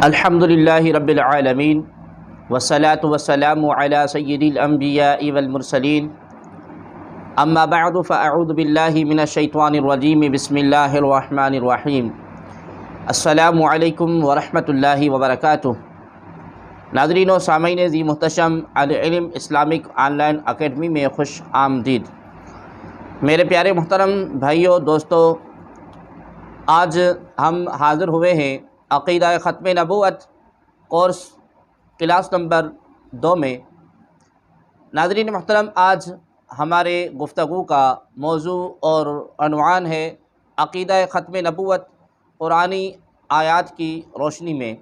الحمدللہ رب العالمین والصلاة والسلام علی سید الانبیاء والمرسلین اما بعد فاعوذ باللہ من الشیطان الرجیم بسم اللہ الرحمن الرحیم السلام علیکم ورحمۃ اللہ وبرکاتہ۔ ناظرین و سامعین ذی محتشم العلم اسلامک آن لائن اکیڈمی میں خوش آمدید۔ میرے پیارے محترم بھائیوں دوستو، آج ہم حاضر ہوئے ہیں عقیدہ ختم نبوت کورس کلاس نمبر 2 میں۔ ناظرین محترم، آج ہمارے گفتگو کا موضوع اور عنوان ہے عقیدہ ختم نبوت قرآنی آیات کی روشنی میں۔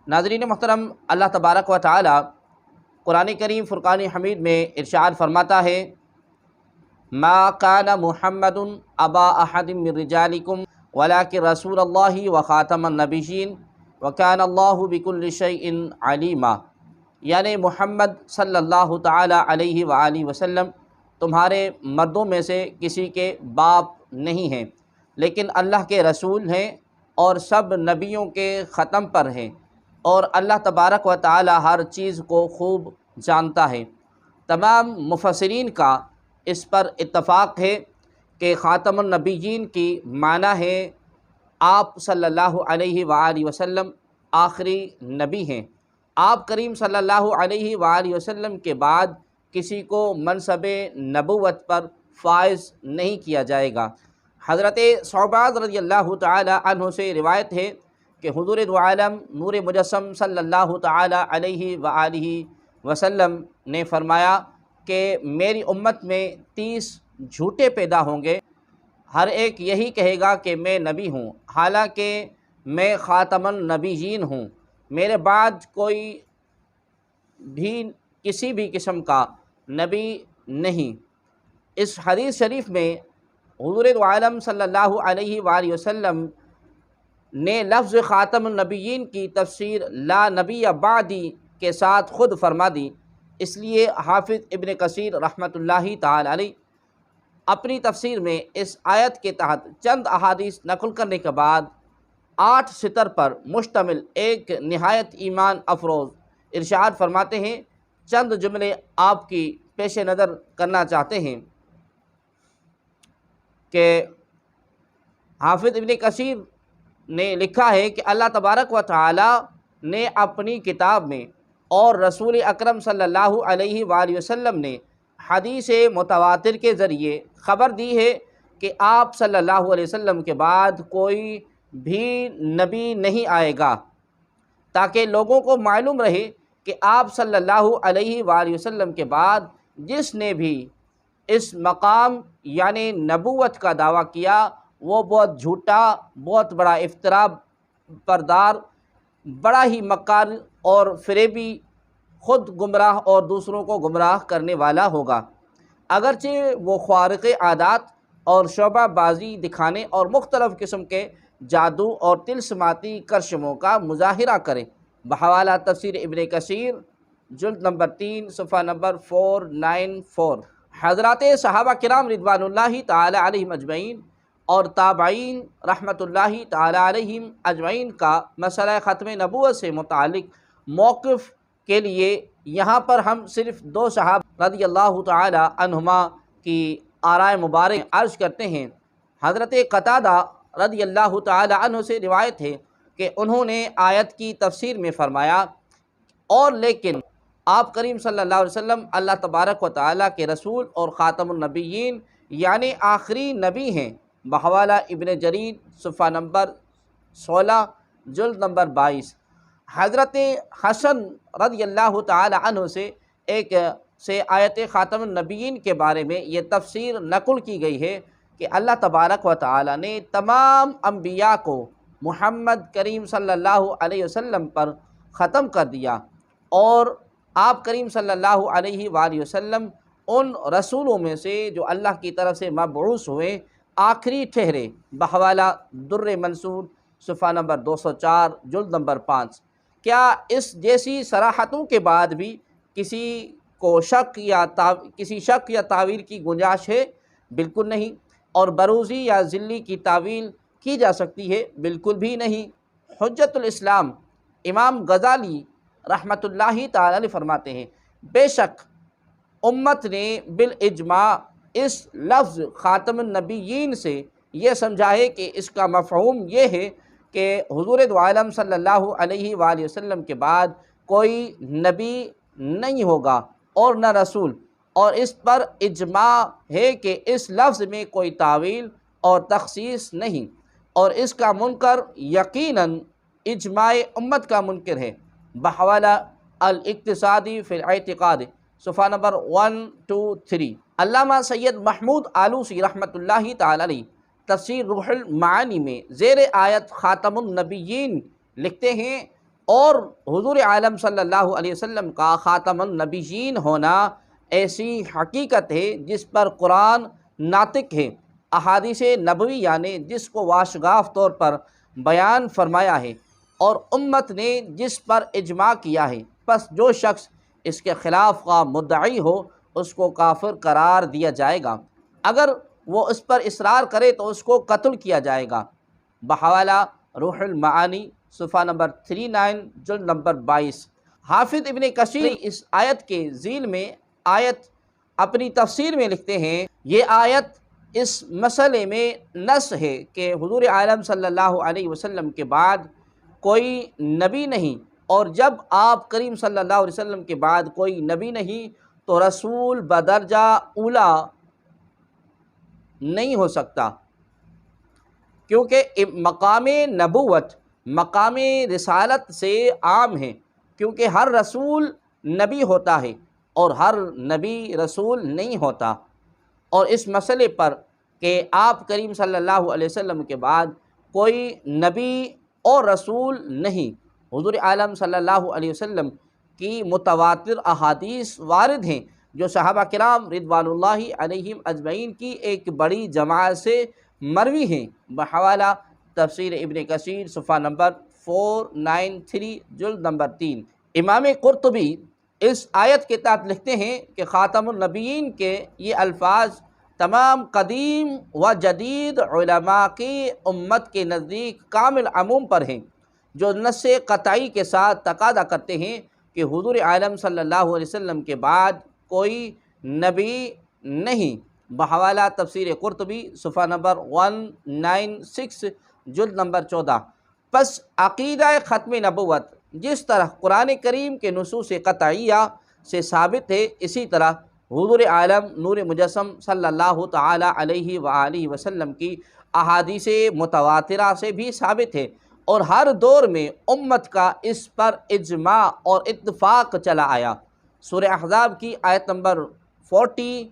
ناظرین محترم، اللہ تبارک و تعالی قرآن کریم فرقان حمید میں ارشاد فرماتا ہے: ما کان محمد ابا احد من رجالکم ولکن رسول اللہ وخاتم النبیین وکان اللہ بکل شیء علیما، یعنی محمد صلی اللہ تعالی علیہ وآلہ وسلم تمہارے مردوں میں سے کسی کے باپ نہیں ہیں، لیکن اللہ کے رسول ہیں اور سب نبیوں کے ختم پر ہیں، اور اللہ تبارک و تعالی ہر چیز کو خوب جانتا ہے۔ تمام مفسرین کا اس پر اتفاق ہے کہ خاتم النبیین کی معنی ہے آپ صلی اللہ علیہ وآلہ وسلم آخری نبی ہیں۔ آپ کریم صلی اللہ علیہ وآلہ وسلم کے بعد کسی کو منصب نبوت پر فائز نہیں کیا جائے گا۔ حضرت ثعبان رضی اللہ تعالی عنہ سے روایت ہے کہ حضور دو عالم نور مجسم صلی اللہ تعالی علیہ وآلہ وسلم نے فرمایا کہ میری امت میں 30 جھوٹے پیدا ہوں گے، ہر ایک یہی کہے گا کہ میں نبی ہوں، حالانکہ میں خاتم النبیین ہوں، میرے بعد کوئی بھی کسی بھی قسم کا نبی نہیں۔ اس حدیث شریف میں حضور دو عالم صلی اللہ علیہ وآلہ وسلم نے لفظ خاتم النبیین کی تفسیر لا نبی بعدی کے ساتھ خود فرما دی۔ اس لیے حافظ ابن کثیر رحمۃ اللہ تعالی علیہ اپنی تفسیر میں اس آیت کے تحت چند احادیث نقل کرنے کے بعد 8 سطر پر مشتمل ایک نہایت ایمان افروز ارشاد فرماتے ہیں۔ چند جملے آپ کی پیش نظر کرنا چاہتے ہیں کہ حافظ ابن کثیر نے لکھا ہے کہ اللہ تبارک و تعالی نے اپنی کتاب میں اور رسول اکرم صلی اللہ علیہ وآلہ وسلم نے حدیث متواتر کے ذریعے خبر دی ہے کہ آپ صلی اللہ علیہ وسلم کے بعد کوئی بھی نبی نہیں آئے گا، تاکہ لوگوں کو معلوم رہے کہ آپ صلی اللہ علیہ وآلہ وسلم کے بعد جس نے بھی اس مقام یعنی نبوت کا دعویٰ کیا وہ بہت جھوٹا، بہت بڑا افتراء بردار، بڑا ہی مکار اور فریبی، خود گمراہ اور دوسروں کو گمراہ کرنے والا ہوگا۔ اگرچہ وہ خوارق عادات اور شعبہ بازی دکھانے اور مختلف قسم کے جادو اور طلسماتی کرشموں کا مظاہرہ کرے۔ بحوالہ تفسیر ابن کثیر جلد نمبر 3 صفحہ نمبر 494۔ حضرات صحابہ کرام رضوان اللہ تعالی علیہم اجمعین اور تابعین رحمۃ اللہ تعالی علیہم اجمعین کا مسئلہ ختم نبوت سے متعلق موقف کے لیے یہاں پر ہم صرف 2 صحابہ رضی اللہ تعالی عنہما کی آرائے مبارک عرض کرتے ہیں۔ حضرت قتادہ رضی اللہ تعالی عنہ سے روایت ہے کہ انہوں نے آیت کی تفسیر میں فرمایا: اور لیکن آپ کریم صلی اللہ علیہ وسلم اللہ تبارک و تعالی کے رسول اور خاتم النبیین یعنی آخری نبی ہیں۔ بحوالہ ابن جریر صفحہ نمبر 16 جلد نمبر 22۔ حضرت حسن رضی اللہ تعالی عنہ سے آیت خاتم النبیین کے بارے میں یہ تفسیر نقل کی گئی ہے کہ اللہ تبارک و تعالی نے تمام انبیاء کو محمد کریم صلی اللہ علیہ وسلم پر ختم کر دیا، اور آپ کریم صلی اللہ علیہ وآلہ وسلم ان رسولوں میں سے جو اللہ کی طرف سے مبعوث ہوئے آخری ٹھہرے۔ بحوالہ در منصور صفحہ نمبر 204 جلد نمبر 5۔ کیا اس جیسی صراحتوں کے بعد بھی کسی کو شک یا تعویل کی گنجائش ہے؟ بالکل نہیں۔ اور بروزی یا ذلی کی تعویل کی جا سکتی ہے؟ بالکل بھی نہیں۔ حجت الاسلام امام غزالی رحمۃ اللہ تعالی علیہ فرماتے ہیں بے شک امت نے بالاجماع اس لفظ خاتم النبیین سے یہ سمجھا ہے کہ اس کا مفہوم یہ ہے کہ حضور دو عالم صلی اللہ علیہ وآلہ وسلم کے بعد کوئی نبی نہیں ہوگا اور نہ رسول، اور اس پر اجماع ہے کہ اس لفظ میں کوئی تعویل اور تخصیص نہیں، اور اس کا منکر یقیناً اجماع امت کا منکر ہے۔ بحوالہ الاقتصادی فی الاعتقاد، صفحہ نمبر 123۔ علامہ سید محمود آلوسی رحمۃ اللہ تعالی علیہ تفسیر روح المعانی میں زیر آیت خاتم النبیین لکھتے ہیں، اور حضور عالم صلی اللہ علیہ وسلم کا خاتم النبیین ہونا ایسی حقیقت ہے جس پر قرآن ناطق ہے، احادیث نبویہ نے جس کو واشگاف طور پر بیان فرمایا ہے، اور امت نے جس پر اجماع کیا ہے، پس جو شخص اس کے خلاف کا مدعی ہو اس کو کافر قرار دیا جائے گا، اگر وہ اس پر اصرار کرے تو اس کو قتل کیا جائے گا۔ بحوالہ روح المعانی، صفحہ نمبر 39، جلد نمبر 22۔ حافظ ابن کثیر اس آیت کے ذیل میں آیت اپنی تفسیر میں لکھتے ہیں، یہ آیت اس مسئلے میں نص ہے کہ حضور عالم صلی اللہ علیہ وسلم کے بعد کوئی نبی نہیں، اور جب آپ کریم صلی اللہ علیہ وسلم کے بعد کوئی نبی نہیں تو رسول بدرجہ اولا نہیں ہو سکتا، کیونکہ مقام نبوت مقام رسالت سے عام ہے، کیونکہ ہر رسول نبی ہوتا ہے اور ہر نبی رسول نہیں ہوتا۔ اور اس مسئلے پر کہ آپ کریم صلی اللہ علیہ وسلم کے بعد کوئی نبی اور رسول نہیں، حضور عالم صلی اللہ علیہ وسلم کی متواتر احادیث وارد ہیں جو صحابہ کرام رضوان اللہ علیہم اجمعین کی ایک بڑی جماعت سے مروی ہیں۔ بحوالہ تفسیر ابن کثیر، صفحہ نمبر 493، جلد نمبر 3۔ امام قرطبی اس آیت کے تحت لکھتے ہیں کہ خاتم النبیین کے یہ الفاظ تمام قدیم و جدید علماء کی امت کے نزدیک کامل عموم پر ہیں، جو نص قطعی کے ساتھ تقاضا کرتے ہیں کہ حضور عالم صلی اللہ علیہ وسلم کے بعد کوئی نبی نہیں۔ بحوالہ تفسیر قرطبی، صفحہ نمبر 196، جلد نمبر 14۔ پس عقیدہ ختم نبوت جس طرح قرآن کریم کے نصوص قطعیہ سے ثابت ہے، اسی طرح حضور عالم نور مجسم صلی اللہ تعالی علیہ وآلہ وسلم کی احادیث متواترہ سے بھی ثابت ہے، اور ہر دور میں امت کا اس پر اجماع اور اتفاق چلا آیا۔ سورہ احزاب کی آیت نمبر 40،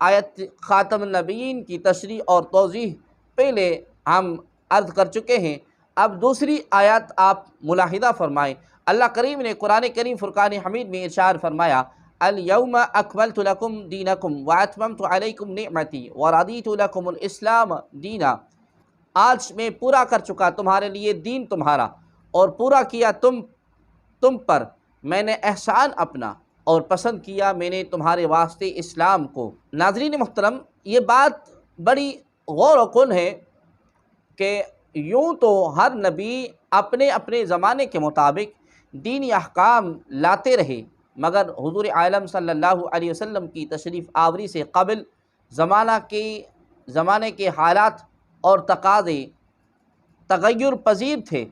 آیت خاتم النبیین کی تشریح اور توضیح پہلے ہم عرض کر چکے ہیں، اب دوسری آیات آپ ملاحظہ فرمائیں۔ اللہ کریم نے قرآن کریم فرقان حمید میں ارشاد فرمایا، الیوم اکملت لکم دینکم واتممت علیکم نعمتی ورضیت لکم الاسلام دینا۔ آج میں پورا کر چکا تمہارے لیے دین تمہارا، اور پورا کیا تم پر میں نے احسان اپنا، اور پسند کیا میں نے تمہارے واسطے اسلام کو۔ ناظرین محترم، یہ بات بڑی غور و خوض ہے کہ یوں تو ہر نبی اپنے اپنے زمانے کے مطابق دینی احکام لاتے رہے، مگر حضور عالم صلی اللہ علیہ وسلم کی تشریف آوری سے قبل زمانے کے حالات اور تقاضے تغیر پذیر تھے،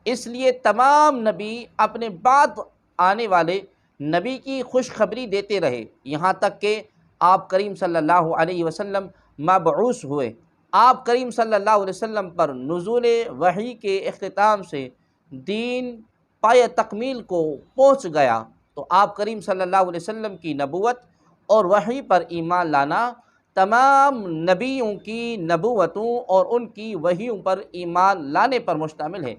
اس لیے تمام نبی اپنے بعد آنے والے نبی کی خوشخبری دیتے رہے، یہاں تک کہ آپ کریم صلی اللہ علیہ وسلم مبعوث ہوئے۔ آپ کریم صلی اللہ علیہ وسلم پر نزول وحی کے اختتام سے دین پائے تکمیل کو پہنچ گیا، تو آپ کریم صلی اللہ علیہ وسلم کی نبوت اور وحی پر ایمان لانا تمام نبیوں کی نبوتوں اور ان کی وحیوں پر ایمان لانے پر مشتمل ہے۔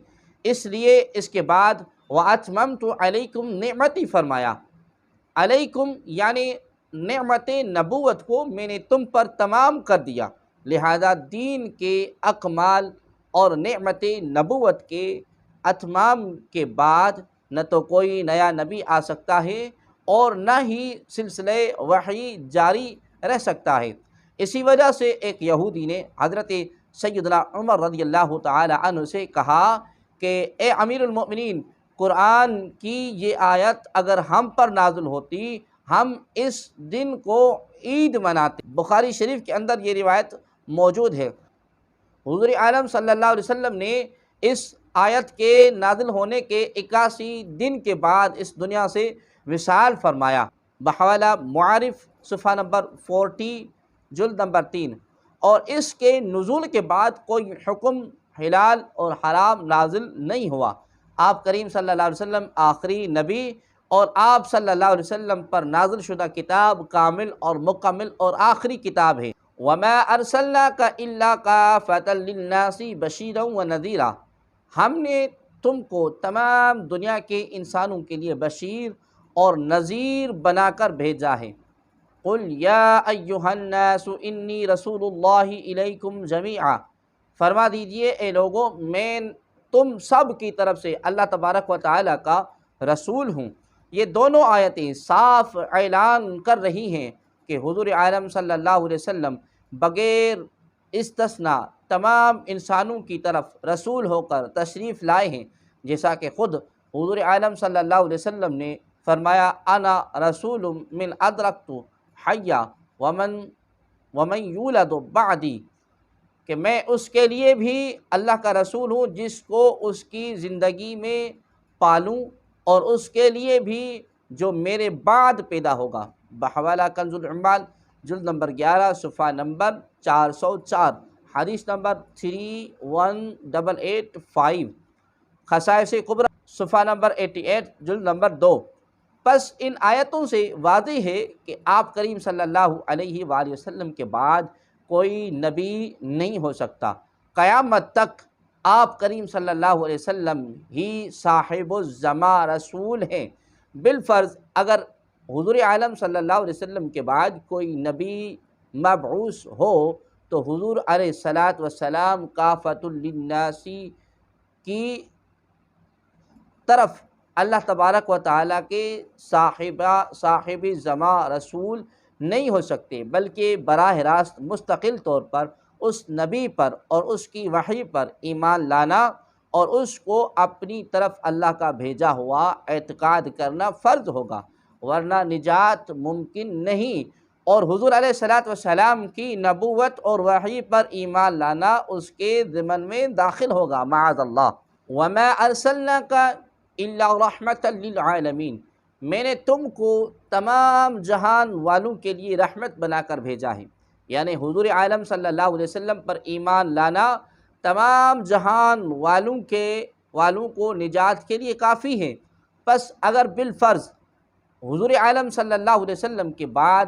اس لیے اس کے بعد وَأَتْمَمْتُ عَلَيْكُمْ نعمتی فرمایا، علیکم یعنی نعمت نبوت کو میں نے تم پر تمام کر دیا، لہذا دین کے اکمال اور نعمت نبوت کے اتمام کے بعد نہ تو کوئی نیا نبی آ سکتا ہے اور نہ ہی سلسلہ وحی جاری رہ سکتا ہے۔ اسی وجہ سے ایک یہودی نے حضرت سیدنا عمر رضی اللہ تعالی عنہ سے کہا کہ اے امیر المؤمنین، قرآن کی یہ آیت اگر ہم پر نازل ہوتی ہم اس دن کو عید مناتے۔ بخاری شریف کے اندر یہ روایت موجود ہے، حضور عالم صلی اللہ علیہ وسلم نے اس آیت کے نازل ہونے کے 81 دن کے بعد اس دنیا سے وصال فرمایا، بحوالہ معارف صفحہ نمبر 40 جلد نمبر 3۔ اور اس کے نزول کے بعد کوئی حکم حلال اور حرام نازل نہیں ہوا۔ آپ کریم صلی اللہ علیہ وسلم آخری نبی اور آپ صلی اللہ علیہ وسلم پر نازل شدہ کتاب کامل اور مکمل اور آخری کتاب ہے۔ وَمَا أَرْسَلْنَاكَ إِلَّا كَافَةً لِلنَّاسِ بَشِيرًا وَنَذِيرًا، ہم نے تم کو تمام دنیا کے انسانوں کے لیے بشیر اور نذیر بنا کر بھیجا ہے۔ قُلْ يَا أَيُّهَا النَّاسُ إِنِّي رَسُولُ اللَّهِ إِلَيْكُمْ جَمِيعًا، فرما دیجئے اے لوگو میں تم سب کی طرف سے اللہ تبارک و تعالیٰ کا رسول ہوں۔ یہ دونوں آیتیں صاف اعلان کر رہی ہیں کہ حضور عالم صلی اللہ علیہ وسلم بغیر استثناء تمام انسانوں کی طرف رسول ہو کر تشریف لائے ہیں، جیسا کہ خود حضور عالم صلی اللہ علیہ وسلم نے فرمایا انا رسول من ادرکت حیا ومن یولد بعدی، کہ میں اس کے لیے بھی اللہ کا رسول ہوں جس کو اس کی زندگی میں پالوں اور اس کے لیے بھی جو میرے بعد پیدا ہوگا، بحوالہ کنز العمال جلد نمبر 11 صفحہ نمبر 404، حدیث نمبر 31885، خصائص کبریٰ صفحہ نمبر 88 جلد نمبر 2۔ پس ان آیتوں سے واضح ہے کہ آپ کریم صلی اللہ علیہ وآلہ وسلم کے بعد کوئی نبی نہیں ہو سکتا، قیامت تک آپ کریم صلی اللہ علیہ وسلم ہی صاحب الزماں رسول ہیں۔ بالفرض اگر حضور عالم صلی اللہ علیہ وسلم کے بعد کوئی نبی مبعوث ہو تو حضور علیہ السلام کافۃ للناس کی طرف اللہ تبارک و تعالیٰ کے صاحب زماں رسول نہیں ہو سکتے، بلکہ براہ راست مستقل طور پر اس نبی پر اور اس کی وحی پر ایمان لانا اور اس کو اپنی طرف اللہ کا بھیجا ہوا اعتقاد کرنا فرض ہوگا، ورنہ نجات ممکن نہیں۔ اور حضور علیہ السلام کی نبوت اور وحی پر ایمان لانا اس کے ضمن میں داخل ہوگا، معاذ اللہ۔ وَمَا أَرْسَلْنَاكَ إِلَّا رَحْمَةً لِلْعَالَمِينَ، میں نے تم کو تمام جہان والوں کے لیے رحمت بنا کر بھیجا ہے، یعنی حضور عالم صلی اللہ علیہ وسلم پر ایمان لانا تمام جہان والوں کو نجات کے لیے کافی ہے۔ پس اگر بالفرض حضور عالم صلی اللہ علیہ وسلم کے بعد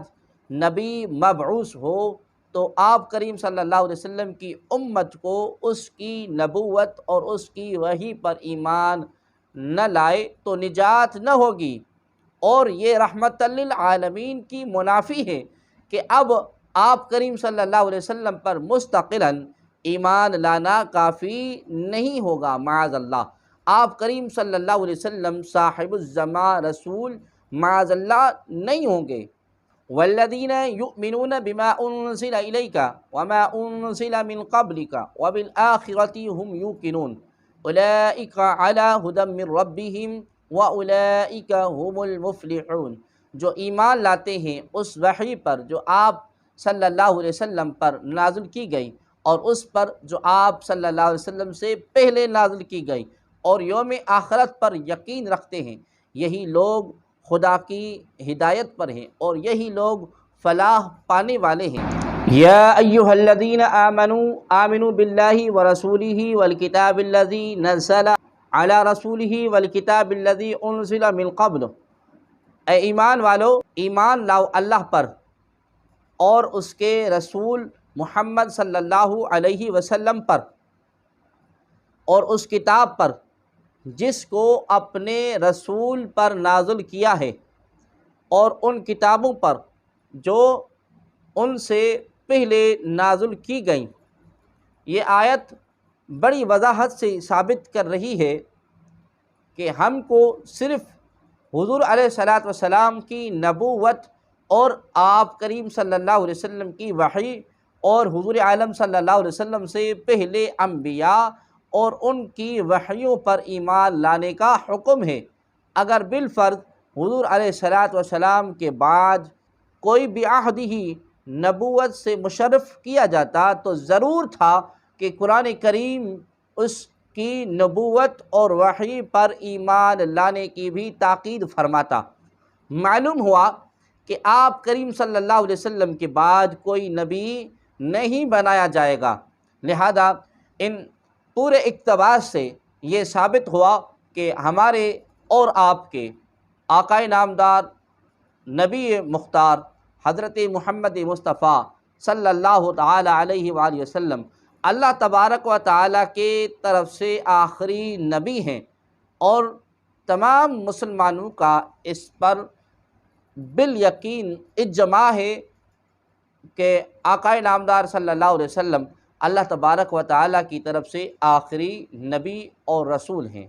نبی مبعوث ہو تو آپ کریم صلی اللہ علیہ وسلم کی امت کو اس کی نبوت اور اس کی وحی پر ایمان نہ لائے تو نجات نہ ہوگی، اور یہ رحمت للعالمین کی منافی ہے کہ اب آپ کریم صلی اللہ علیہ وسلم پر مستقلاً ایمان لانا کافی نہیں ہوگا، معاذ اللہ۔ آپ کریم صلی اللہ علیہ وسلم صاحب الزماں رسول معاذ اللہ نہیں ہوں گے۔ والذین یؤمنون بما انزل الیک وما انزل من قبلک وبالآخرۃ هم یوقنون اولئک علی ھدی من ربہم واولئک هم المفلحون، جو ایمان لاتے ہیں اس وحی پر جو آپ صلی اللہ علیہ وسلم پر نازل کی گئی اور اس پر جو آپ صلی اللہ علیہ وسلم سے پہلے نازل کی گئی اور یوم آخرت پر یقین رکھتے ہیں، یہی لوگ خدا کی ہدایت پر ہیں اور یہی لوگ فلاح پانے والے ہیں۔ یا ایھا الذین آمنوا باللہ ورسولہ والکتاب الذی نزل علی رسولہ والکتاب الذی انزل من قبل، اے ایمان والو ایمان لاؤ اللہ پر اور اس کے رسول محمد صلی اللہ علیہ وسلم پر اور اس کتاب پر جس کو اپنے رسول پر نازل کیا ہے، اور ان کتابوں پر جو ان سے پہلے نازل کی گئیں۔ یہ آیت بڑی وضاحت سے ثابت کر رہی ہے کہ ہم کو صرف حضور علیہ السلام کی نبوت اور آپ کریم صلی اللہ علیہ وسلم کی وحی اور حضور عالم صلی اللہ علیہ وسلم سے پہلے انبیاء اور ان کی وحیوں پر ایمان لانے کا حکم ہے۔ اگر بالفرض حضور علیہ الصلاۃ والسلام کے بعد کوئی بعہدہ نبوت سے مشرف کیا جاتا تو ضرور تھا کہ قرآن کریم اس کی نبوت اور وحی پر ایمان لانے کی بھی تاکید فرماتا۔ معلوم ہوا کہ آپ کریم صلی اللہ علیہ وسلم کے بعد کوئی نبی نہیں بنایا جائے گا، لہذا ان پورے اقتباس سے یہ ثابت ہوا کہ ہمارے اور آپ کے آقائے نامدار نبی مختار حضرت محمد مصطفیٰ صلی اللہ تعالی علیہ وآلہ وسلم اللہ تبارک و تعالی کے طرف سے آخری نبی ہیں، اور تمام مسلمانوں کا اس پر بالیقین اجماع ہے کہ آقائے نامدار صلی اللہ علیہ وسلم اللہ تبارک و تعالی کی طرف سے آخری نبی اور رسول ہیں۔